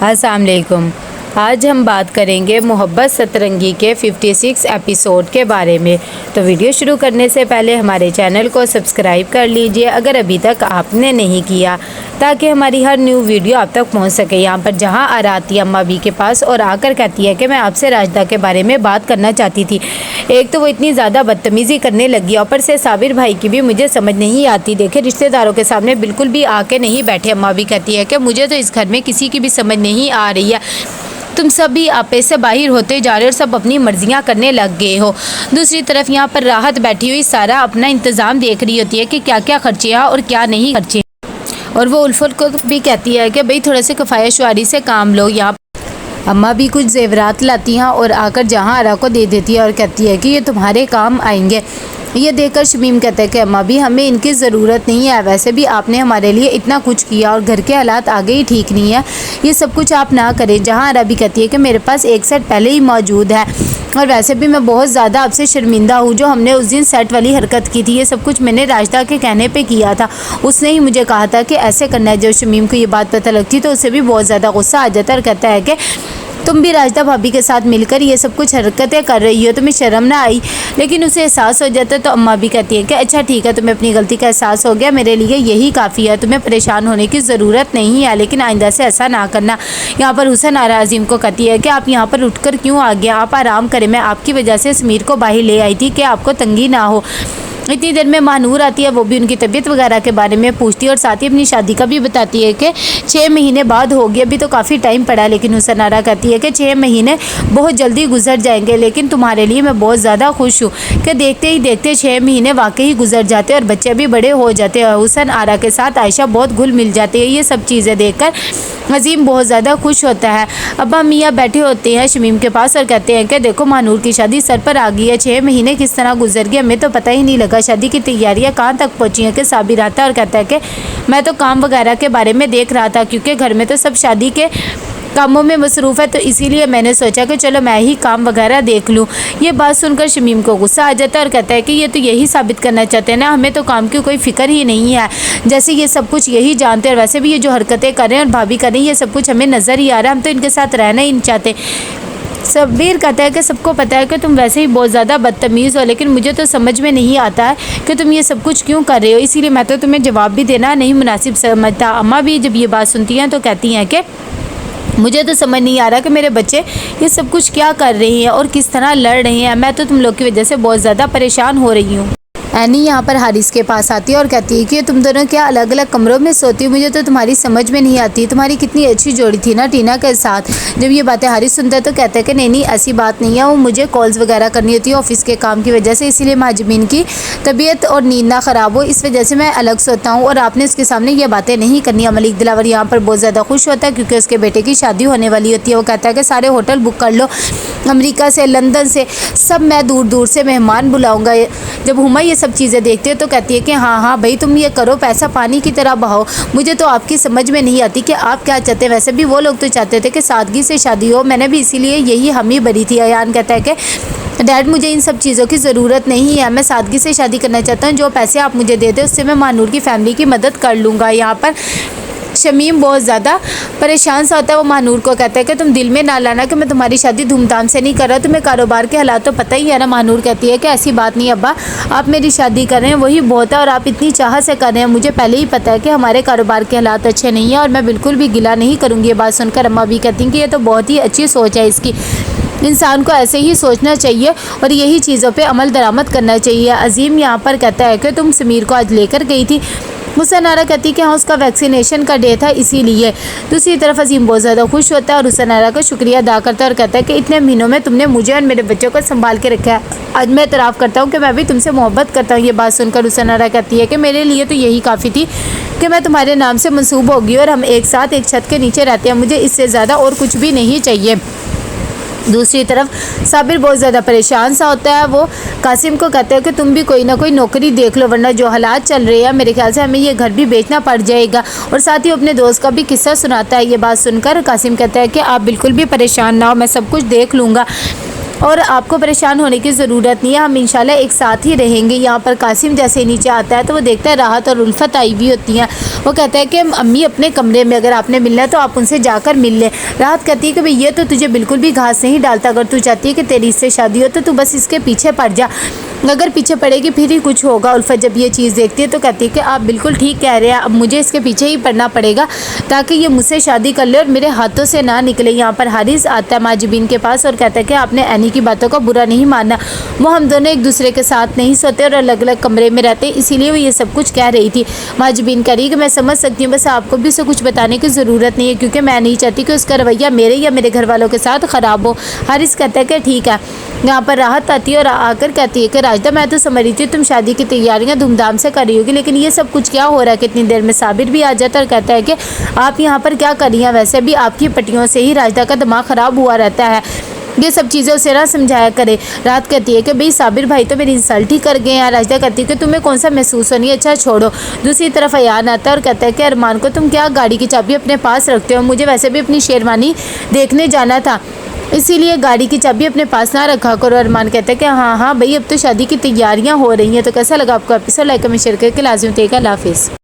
अस्सलाम वालेकुम। आज हम बात करेंगे मोहब्बत सतरंगी के 56 एपिसोड के बारे में। तो वीडियो शुरू करने से पहले हमारे चैनल को सब्सक्राइब कर लीजिए अगर अभी तक आपने नहीं किया, ताकि हमारी हर न्यू वीडियो आप तक पहुंच सके। यहाँ पर जहां आरा आती है अम्मा बी के पास और आकर कहती है कि मैं आपसे राजदा के बारे में बात करना चाहती थी। एक तो वो इतनी ज़्यादा बदतमीज़ी करने लगी, ऊपर से साबिर भाई की भी मुझे समझ नहीं आती। देखे रिश्तेदारों के सामने बिल्कुल भी आके नहीं बैठे। अम्मा भी कहती है कि मुझे तो इस घर में किसी की भी समझ नहीं आ रही है, तुम सभी आपे से बाहर होते जा रहे हो और सब अपनी मर्जियां करने लग गए हो। दूसरी तरफ यहाँ पर राहत बैठी हुई सारा अपना इंतज़ाम देख रही होती है कि क्या क्या खर्चे हैं और क्या नहीं खर्चे। और वो उल्फत को भी कहती है कि भाई थोड़ा से किफ़ायत-शुआरी से काम लो। यहाँ अम्मा भी कुछ जेवरात लाती हैं और आकर जहाँ आरा को दे देती है और कहती है कि ये तुम्हारे काम आएंगे। ये देखकर शमीम कहता है कि अम्मा भी हमें इनकी ज़रूरत नहीं है, वैसे भी आपने हमारे लिए इतना कुछ किया और घर के हालात आगे ही ठीक नहीं है, ये सब कुछ आप ना करें। जहाँ आरा भी कहती है कि मेरे पास एक सेट पहले ही मौजूद है और वैसे भी मैं बहुत ज़्यादा आपसे शर्मिंदा हूँ। जो हमने उस दिन सेट वाली हरकत की थी, ये सब कुछ मैंने राजदा के कहने पे किया था। उसने ही मुझे कहा था कि ऐसे करना है। जब शमीम को ये बात पता लगती तो उसे भी बहुत ज़्यादा गुस्सा आ जाता और कहता है कि तुम भी राजदा भाभी के साथ मिलकर ये सब कुछ हरकतें कर रही हो, तुम्हें शर्म ना आई। लेकिन उसे एहसास हो जाता है तो अम्मा भी कहती है कि अच्छा ठीक है, तुम्हें अपनी गलती का एहसास हो गया, मेरे लिए यही काफ़ी है, तुम्हें परेशान होने की ज़रूरत नहीं है, लेकिन आइंदा से ऐसा ना करना। यहाँ पर हुसन आरा अजीम को कहती है कि आप यहाँ पर उठकर क्यों आ गया, आप आराम करें, मैं आपकी वजह से समीर को बाहर ले आई थी कि आपको तंगी ना हो। इतनी देर में महानूर आती है, वो भी उनकी तबीयत वगैरह के बारे में पूछती है और साथ ही अपनी शादी का भी बताती है कि 6 महीने बाद होगी, अभी तो काफ़ी टाइम पड़ा है। लेकिन हुसन आरा कहती है कि 6 महीने बहुत जल्दी गुजर जाएंगे, लेकिन तुम्हारे लिए मैं बहुत ज़्यादा खुश हूँ कि देखते ही देखते 6 महीने वाकई ही गुजर जाते और बच्चे भी बड़े हो जाते हैं। हुसन आरा के साथ आयशा बहुत घुल मिल जाती है। ये सब चीज़ें देखकर अजीम बहुत ज़्यादा खुश होता है। अब्बा मियाँ बैठे होते हैं शमीम के पास और कहते हैं कि देखो महानूर की शादी सर पर आ गई है, 6 महीने किस तरह गुजर गए हमें तो पता ही नहीं लगा। शादी की तैयारियां कहाँ तक पहुँची हैं कि साबिर आता है और कहता है कि मैं तो काम वगैरह के बारे में देख रहा था, क्योंकि घर में तो सब शादी के कामों में मसरूफ़ है, तो इसीलिए मैंने सोचा कि चलो मैं ही काम वगैरह देख लूँ। ये बात सुनकर शमीम को गुस्सा आ जाता है और कहता है कि ये तो यही साबित करना चाहते हैं ना, हमें तो काम की कोई फ़िक्र ही नहीं है, जैसे ये सब कुछ यही जानते हैं। और वैसे भी ये जो हरकतें कर रहे हैं और भाभी कर रही हैं, ये सब कुछ हमें नज़र ही आ रहा है, हम तो इनके साथ रहना ही नहीं चाहते। सबीर कहता है कि सबको पता है कि तुम वैसे ही बहुत ज़्यादा बदतमीज़ हो, लेकिन मुझे तो समझ में नहीं आता है कि तुम ये सब कुछ क्यों कर रहे हो, इसीलिए मैं तो तुम्हें जवाब भी देना नहीं मुनासिब समझता। अम्मा भी जब ये बात सुनती हैं तो कहती हैं कि मुझे तो समझ नहीं आ रहा कि मेरे बच्चे ये सब कुछ क्या कर रहे हैं और किस तरह लड़ रहे हैं, मैं तो तुम लोग की वजह से बहुत ज़्यादा परेशान हो रही हूँ। एनी यहाँ पर हारिस के पास आती है और कहती है कि तुम दोनों क्या अलग अलग कमरों में सोती हो, मुझे तो तुम्हारी समझ में नहीं आती, तुम्हारी कितनी अच्छी जोड़ी थी ना टीना के साथ। जब ये बातें हारिस सुनता है तो कहता है कि नहीं ऐसी बात नहीं है, वो मुझे कॉल्स वगैरह करनी होती है ऑफिस के काम की वजह से, इसीलिए महाजमीन की तबीयत और नींद ना ख़राब हो, इस वजह से मैं अलग सोता हूँ और आपने उसके सामने ये बातें नहीं करनी। मलिक दिलावर यहाँ पर बहुत ज़्यादा खुश होता है क्योंकि उसके बेटे की शादी होने वाली होती है। वो कहता है कि सारे होटल बुक कर लो, अमेरिका से, लंदन से, सब मैं दूर दूर से मेहमान बुलाऊँगा। जब हुमा ये सब चीज़ें देखती है तो कहती है कि हाँ भाई तुम ये करो, पैसा पानी की तरह बहाओ, मुझे तो आपकी समझ में नहीं आती कि आप क्या चाहते हैं। वैसे भी वो लोग तो चाहते थे कि सादगी से शादी हो, मैंने भी इसीलिए यही हामी भरी थी। अयान कहता है कि डैड मुझे इन सब चीज़ों की ज़रूरत नहीं है, मैं सादगी से शादी करना चाहता हूँ, जो पैसे आप मुझे दे दे उससे मैं महानूर की फ़ैमिली की मदद कर लूँगा। यहाँ पर शमीम बहुत ज़्यादा परेशान सा होता है। वो महानूर को कहता है कि तुम दिल में ना लाना कि मैं तुम्हारी शादी धूमधाम से नहीं कर रहा, तुम्हें कारोबार के हालात तो पता ही है ना। महानूर कहती है कि ऐसी बात नहीं अब्बा, आप मेरी शादी कर रहे हैं वही बहुत है और आप इतनी चाह से कर रहे हैं, मुझे पहले ही पता है कि हमारे कारोबार के हालात अच्छे नहीं हैं और मैं बिल्कुल भी गिला नहीं करूँगी। ये बात सुनकर अम्मा भी कहती हैं कि ये तो बहुत ही अच्छी सोच है इसकी, इंसान को ऐसे ही सोचना चाहिए और यही चीज़ों पे अमल दरामद करना चाहिए। अजीम यहाँ पर कहता है कि तुम समीर को आज लेकर गई थी। हुसन आरा कहती कि हाँ उसका वैक्सीनेशन का डे था इसीलिए। दूसरी तरफ अजीम बहुत ज़्यादा खुश होता है और हुसन आरा का शुक्रिया अदा करता है और कहता है कि इतने महीनों में तुमने मुझे और मेरे बच्चों को संभाल के रखा है, आज मैं इतराफ़ करता हूँ कि मैं भी तुमसे मोहब्बत करता हूँ। ये बात सुनकर हुसन आरा कहती है कि मेरे लिए तो यही काफ़ी थी कि मैं तुम्हारे नाम से मंसूब होगी और हम एक साथ एक छत के नीचे रहते हैं, मुझे इससे ज़्यादा और कुछ भी नहीं चाहिए। दूसरी तरफ साबिर बहुत ज़्यादा परेशान सा होता है। वो कासिम को कहता है कि तुम भी कोई ना कोई नौकरी देख लो, वरना जो हालात चल रहे हैं मेरे ख्याल से हमें ये घर भी बेचना पड़ जाएगा। और साथ ही अपने दोस्त का भी किस्सा सुनाता है। ये बात सुनकर कासिम कहता है कि आप बिल्कुल भी परेशान ना हो, मैं सब कुछ देख लूँगा। और आपको परेशान होने की ज़रूरत नहीं है, हम इंशाल्लाह एक साथ ही रहेंगे। यहाँ पर कासिम जैसे नीचे आता है तो वो देखता है राहत और उल्फत आई हुई होती हैं। वो कहता है कि अम्मी अपने कमरे में, अगर आपने मिलना है तो आप उनसे जाकर मिल लें। राहत कहती है कि भाई ये तो तुझे बिल्कुल भी घास नहीं डालता, अगर तू चाहती है कि तेरी इससे शादी हो तो तू बस इसके पीछे पड़ जा, अगर पीछे पड़ेगी फिर ही कुछ होगा। उल्फत जब ये चीज़ देखती है तो कहती है कि आप बिल्कुल ठीक कह रहे हैं, अब मुझे इसके पीछे ही पड़ना पड़ेगा ताकि ये मुझसे शादी कर ले और मेरे हाथों से ना निकले। यहाँ पर हारिस आता है माजिबीन के पास और कहता है कि आपने एनी की बातों का बुरा नहीं मानना, वो हम दोनों एक दूसरे के साथ नहीं सोते और अलग अलग कमरे में रहते, इसीलिए वो ये सब कुछ कह रही थी। माजिबीन कह रही कि मैं समझ सकती हूँ, बस आपको भी उसे कुछ बताने की ज़रूरत नहीं है क्योंकि मैं नहीं चाहती कि उसका रवैया मेरे या मेरे घर वालों के साथ ख़राब हो। हारिस कहता है कि ठीक है। यहाँ पर राहत आती है और आकर कहती है कि राजदा मैं तो समझ रही थी तुम शादी की तैयारियां धूमधाम से कर रही होगी, लेकिन ये सब कुछ क्या हो रहा है। कितनी देर में साबिर भी आ जाता है और कहता है कि आप यहाँ पर क्या कर रही हैं, वैसे भी आपकी पट्टियों से ही राजदा का दिमाग ख़राब हुआ रहता है, ये सब चीज़ें उसे ना समझाया करे। रात कहती है कि भाई साबिर भाई तो मेरी इंसल्ट ही कर गए हैं। राजदा कहती है कि तुम्हें कौन सा महसूस होनी है, अच्छा छोड़ो। दूसरी तरफ अयान आता है और कहता है कि अरमान को तुम क्या गाड़ी की चाबी अपने पास रखते हो, मुझे वैसे भी अपनी शेरवानी देखने जाना था, इसीलिए गाड़ी की चाबी अपने पास ना रखा करो। अरमान कहता है कि हाँ हाँ भाई अब तो शादी की तैयारियां हो रही हैं। तो कैसा लगा आपको एपिसोड, लाइक कमेंट शेयर करके लाजमी देखिएगा। अल्लाह हाफिज़।